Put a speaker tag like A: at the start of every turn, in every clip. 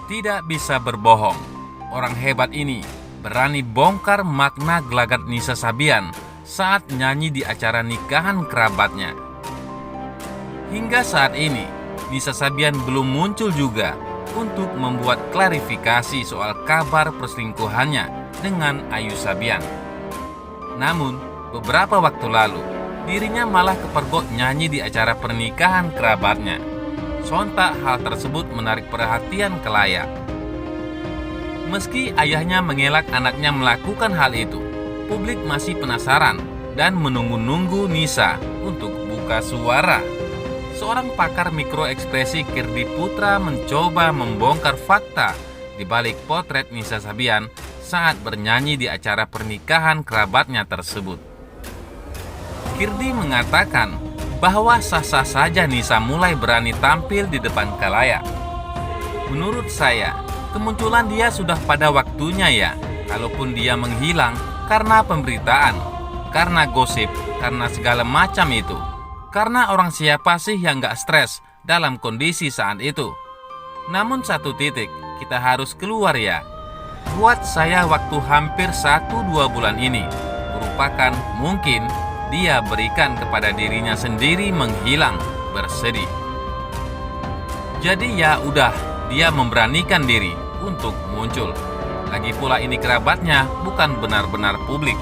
A: Tidak bisa berbohong, orang hebat ini berani bongkar makna gelagat Nisa Sabian saat nyanyi di acara nikahan kerabatnya. Hingga saat ini, Nisa Sabian belum muncul juga untuk membuat klarifikasi soal kabar perselingkuhannya dengan Ayu Sabian. Namun, beberapa waktu lalu, dirinya malah kepergok nyanyi di acara pernikahan kerabatnya. Sontak hal tersebut menarik perhatian khalayak. Meski ayahnya mengelak anaknya melakukan hal itu, publik masih penasaran dan menunggu-nunggu Nisa untuk buka suara. Seorang pakar mikroekspresi Kirdi Putra mencoba membongkar fakta di balik potret Nisa Sabian saat bernyanyi di acara pernikahan kerabatnya tersebut. Kirdi mengatakan bahwa sah-sah saja Nisa mulai berani tampil di depan khalayak. Menurut saya, kemunculan dia sudah pada waktunya ya. Kalaupun dia menghilang karena pemberitaan, karena gosip, karena segala macam itu. Karena orang siapa sih yang gak stres dalam kondisi saat itu? Namun satu titik, kita harus keluar ya. Buat saya waktu hampir 1-2 bulan ini merupakan mungkin dia berikan kepada dirinya sendiri menghilang, bersedih. Jadi ya udah, dia memberanikan diri untuk muncul. Lagi pula ini kerabatnya bukan benar-benar publik.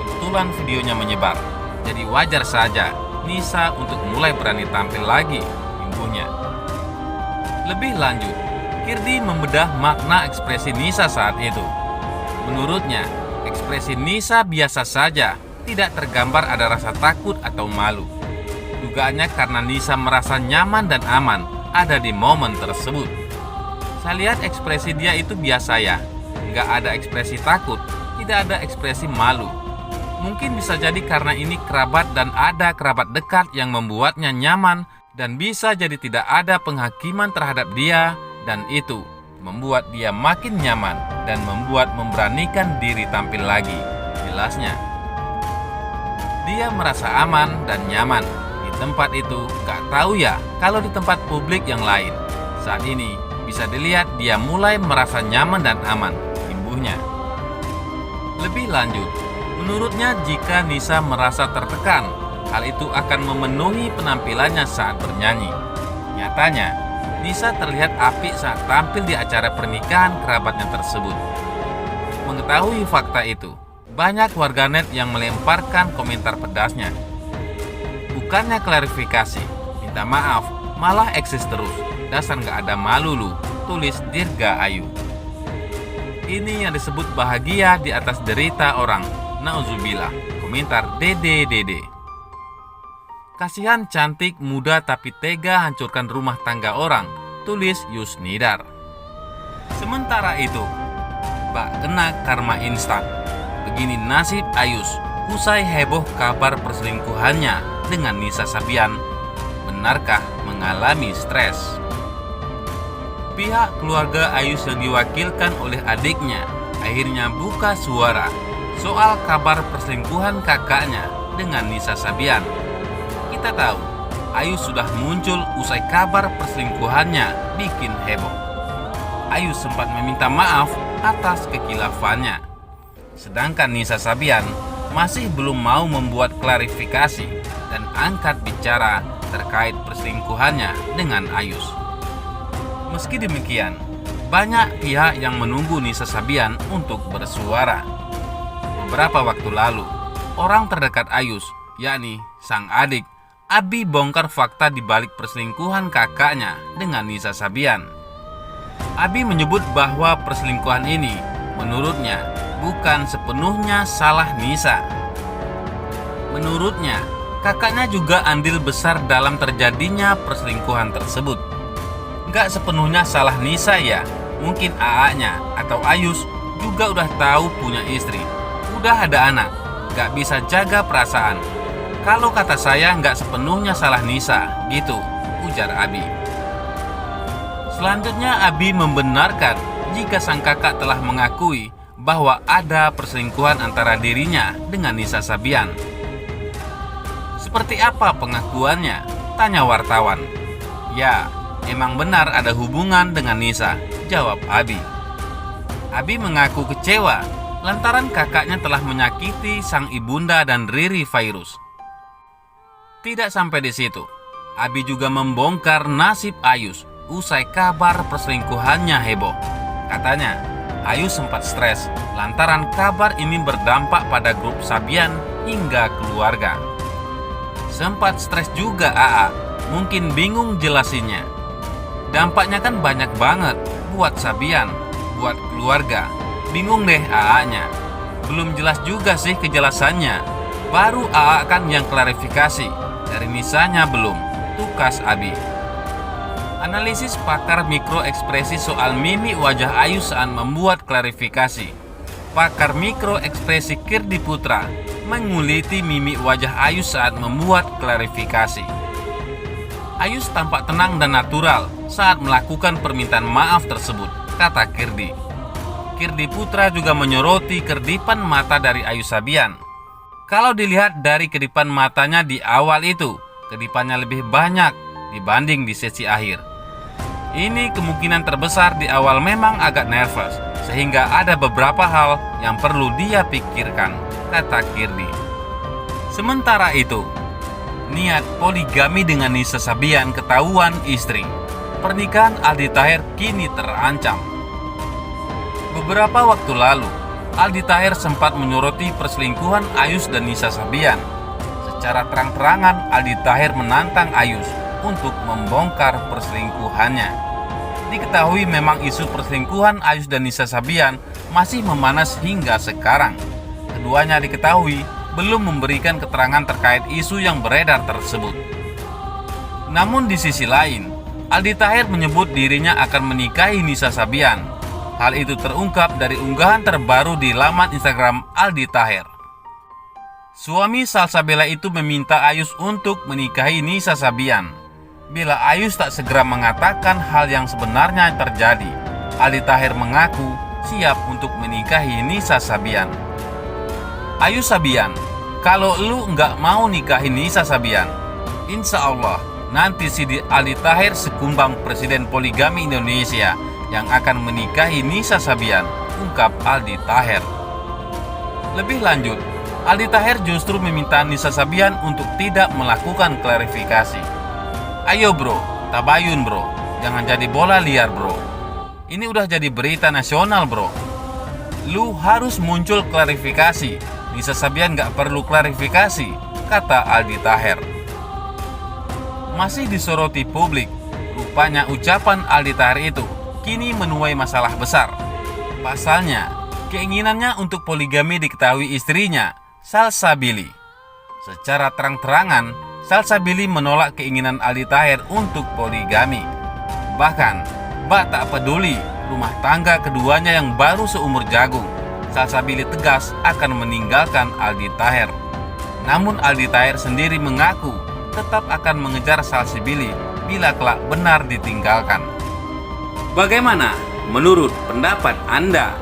A: Kebetulan videonya menyebar, jadi wajar saja Nisa untuk mulai berani tampil lagi, imbuhnya. Lebih lanjut, Kirdi membedah makna ekspresi Nisa saat itu. Menurutnya, ekspresi Nisa biasa saja, tidak tergambar ada rasa takut atau malu. Dugaannya karena Nisa merasa nyaman dan aman ada di momen tersebut. Saya lihat ekspresi dia itu biasa ya, nggak ada ekspresi takut, tidak ada ekspresi malu. Mungkin bisa jadi karena ini kerabat dan ada kerabat dekat yang membuatnya nyaman dan bisa jadi tidak ada penghakiman terhadap dia dan itu membuat dia makin nyaman dan membuat memberanikan diri tampil lagi, jelasnya. Dia merasa aman dan nyaman di tempat itu, gak tahu ya kalau di tempat publik yang lain. Saat ini bisa dilihat dia mulai merasa nyaman dan aman, imbuhnya. Lebih lanjut, menurutnya jika Nisa merasa tertekan, hal itu akan memenuhi penampilannya saat bernyanyi. Nyatanya, Nisa terlihat apik saat tampil di acara pernikahan kerabatnya tersebut. Mengetahui fakta itu, banyak warganet yang melemparkan komentar pedasnya. Bukannya klarifikasi, minta maaf, malah eksis terus. Dasar gak ada malu lu, tulis Dirga Ayu. Ini yang disebut bahagia di atas derita orang. Nauzubillah, komentar Dede. Kasihan cantik, muda tapi tega hancurkan rumah tangga orang, tulis Yusnidar. Sementara itu, bak kena karma instan. Begini nasib Ayus usai heboh kabar perselingkuhannya dengan Nisa Sabian. Benarkah mengalami stres? Pihak keluarga Ayus yang diwakilkan oleh adiknya akhirnya buka suara soal kabar perselingkuhan kakaknya dengan Nisa Sabian. Kita tahu, Ayus sudah muncul usai kabar perselingkuhannya bikin heboh. Ayus sempat meminta maaf atas kekilafannya. Sedangkan Nisa Sabian masih belum mau membuat klarifikasi dan angkat bicara terkait perselingkuhannya dengan Ayus. Meski demikian, banyak pihak yang menunggu Nisa Sabian untuk bersuara. Beberapa waktu lalu, orang terdekat Ayus, yakni sang adik, Abi bongkar fakta di balik perselingkuhan kakaknya dengan Nisa Sabian. Abi menyebut bahwa perselingkuhan ini, menurutnya, bukan sepenuhnya salah Nisa. Menurutnya, kakaknya juga andil besar dalam terjadinya perselingkuhan tersebut. Gak sepenuhnya salah Nisa ya, mungkin AA-nya atau Ayus juga udah tahu punya istri, udah ada anak, gak bisa jaga perasaan. Kalau kata saya gak sepenuhnya salah Nisa, gitu, ujar Abi. Selanjutnya Abi membenarkan jika sang kakak telah mengakui bahwa ada perselingkuhan antara dirinya dengan Nisa Sabian. Seperti apa pengakuannya? Tanya wartawan. Ya, emang benar ada hubungan dengan Nisa, jawab Abi. Abi mengaku kecewa lantaran kakaknya telah menyakiti sang ibunda dan Riri Virus. Tidak sampai di situ, Abi juga membongkar nasib Ayus usai kabar perselingkuhannya heboh. Katanya, Ayus sempat stres lantaran kabar ini berdampak pada grup Sabian hingga keluarga. Sempat stres juga AA, mungkin bingung jelasinnya. Dampaknya kan banyak banget buat Sabian, buat keluarga. Bingung deh AA-nya. Belum jelas juga sih kejelasannya. Baru AA kan yang klarifikasi. Dari Nisanya belum, tukas Abi. Analisis pakar mikroekspresi soal mimik wajah Ayus saat membuat klarifikasi. Pakar mikroekspresi Kirdi Putra menguliti mimik wajah Ayus saat membuat klarifikasi. Ayus tampak tenang dan natural saat melakukan permintaan maaf tersebut, kata Kirdi. Kirdi Putra juga menyoroti kedipan mata dari Ayus Sabian. Kalau dilihat dari kedipan matanya di awal itu, kedipannya lebih banyak dibanding di sesi akhir. Ini kemungkinan terbesar di awal memang agak nervous, sehingga ada beberapa hal yang perlu dia pikirkan, kata Kirdi. Sementara itu, niat poligami dengan Nisa Sabian ketahuan istri. Pernikahan Aldi Taher kini terancam. Beberapa waktu lalu, Aldi Taher sempat menyoroti perselingkuhan Ayus dan Nisa Sabian. Secara terang-terangan, Aldi Taher menantang Ayus untuk membongkar perselingkuhannya. Diketahui memang isu perselingkuhan Ayus dan Nisa Sabian masih memanas hingga sekarang. Keduanya diketahui belum memberikan keterangan terkait isu yang beredar tersebut. Namun di sisi lain, Aldi Taher menyebut dirinya akan menikahi Nisa Sabian. Hal itu terungkap dari unggahan terbaru di laman Instagram Aldi Taher. Suami Salsabila itu meminta Ayus untuk menikahi Nisa Sabian. Bila Ayus tak segera mengatakan hal yang sebenarnya terjadi, Aldi Taher mengaku siap untuk menikahi Nisa Sabian. Ayus Sabian, kalau lu nggak mau nikahin Nisa Sabian, insya Allah nanti si Aldi Taher sekumbang presiden poligami Indonesia yang akan menikahi Nisa Sabian, ungkap Aldi Taher. Lebih lanjut, Aldi Taher justru meminta Nisa Sabian untuk tidak melakukan klarifikasi. Ayo bro, tabayun bro, jangan jadi bola liar bro. Ini udah jadi berita nasional bro. Lu harus muncul klarifikasi. Nisa Sabian gak perlu klarifikasi, kata Aldi Taher. Masih disoroti publik, rupanya ucapan Aldi Taher itu kini menuai masalah besar. Pasalnya, keinginannya untuk poligami diketahui istrinya, Salsabili. Secara terang-terangan, Salsabili menolak keinginan Aldi Taher untuk poligami. Bahkan, bak tak peduli rumah tangga keduanya yang baru seumur jagung, Salsabili tegas akan meninggalkan Aldi Taher. Namun Aldi Taher sendiri mengaku tetap akan mengejar Salsabili bila kelak benar ditinggalkan. Bagaimana menurut pendapat Anda?